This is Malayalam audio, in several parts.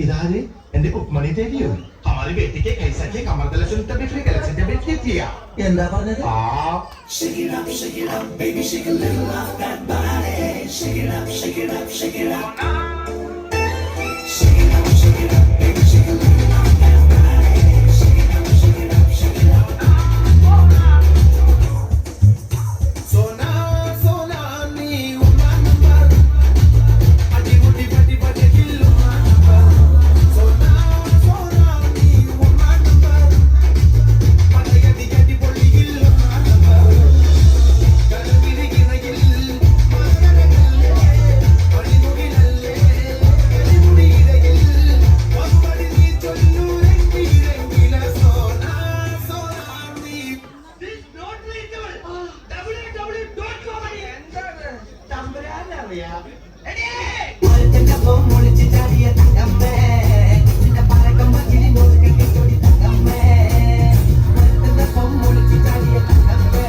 इधारे എന്റെ ഉപ്മണി തേടിയോ हमारी बेटी के कैसा के कमर दलशन तभी फिर कलेक्शन तभी किया എന്താ പറഞ്ഞത്? Shake it up, baby, shake a little off that body. Shake it up, shake it up, shake it up. Shake it up, baby, shake a little off that body. Shake it up, shake it up, shake it up. Sona, ni uma number. Adi mudi pati pati killu uma number. Sona, ni uma number. Pati gadi gadi poli killu uma number. Kalviri ginagil, magaragalle, adi mugilalle, adi mudigil. Vaspadi ni chollu rengi rengila sona, ni. This not reachable. www.com എന്താണ് തമ്പുരാനറിയാ എടീ ഒരുത്തന്റെ പൊമ്മൊളിച്ച് ചാടിയ തങ്കമ്മേ, നിന്റെ പറക്കം പച്ചിരി നോക്കി കെട്ടി തങ്കമ്മേ. ഒരുത്തന്റെ പൊമ്മൊളിച്ച് ചാടിയ തങ്കമ്മേ,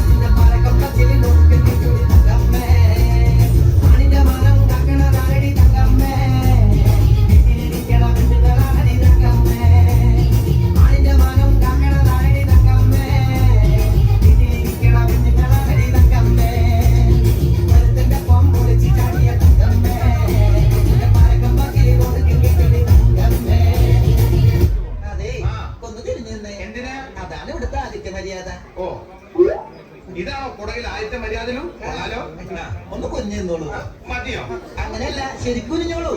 നിന്റെ പറക്കം പച്ചിരി നോക്കി കെട്ടി തങ്കമ്മേ. മണിന്റെ മനം കാക്കണതാരടി തങ്കമ്മേ, വീട്ടിലിരിക്കണ പെണ്ണുങ്ങളാണടി തങ്കമ്മേ. മണിന്റെ മനം കാക്കണതാരടി തങ്കമ്മേ, വീട്ടിലിരിക്കണ പെണ്ണുങ്ങളാണടി തങ്കമ്മേ. ഒരുത്തന്റെ പൊമ്മൊളിച്ച് ചാടിയ തങ്കമ്മേ, നിന്റെ പറക്കം പച്ചിരി നോക്കി കെട്ടി തങ്കമ്മേ. അതെ, ഒന്ന് തിരിഞ്ഞു നിന്നേ. എന്തിനാ? അതാണ് ഇവിടുത്തെ ആദിത്യ മര്യാദ. ഓ ഇതാണോ കുടകിൽ ആദ്യത്തെ മര്യാദലും കൊള്ളാലോ ഒന്ന് കുഞ്ഞിന്നോളൂ. മതിയോ അങ്ങനെയല്ല, ശരിക്കും കുഞ്ഞോളൂ.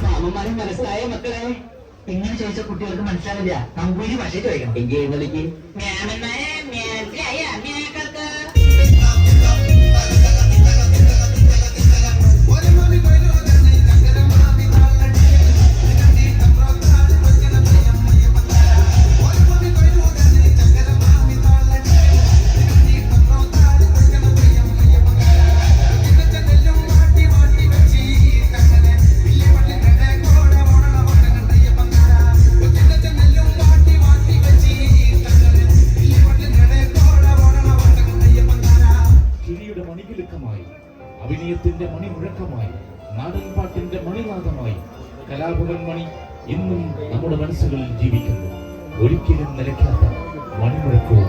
മാമന്മാരും മനസ്സിലായ മക്കളെ, ഇങ്ങനെ ചോദിച്ച കുട്ടികൾക്ക് മനസ്സിലാവില്ല. നമ്പൂരി ഭാഷ ചോദിക്കണം. എങ്കിൽ എഴുന്നള്ളിക്ക്. മാമന്മാരെ മനസ്സിലായ മേക്കൾക്ക് ചിരിയുടെ മണികിലുക്കമായി, അഭിനയത്തിന്റെ മണിമുഴക്കമായി, നാടൻപാട്ടിന്റെ മണിനാഥമായി കലാഭവൻ മണി ഇന്നും നമ്മുടെ മനസ്സുകളിൽ ജീവിക്കുന്നു. ഒരിക്കലും നിലയ്ക്കാത്ത മണിമുഴക്കവും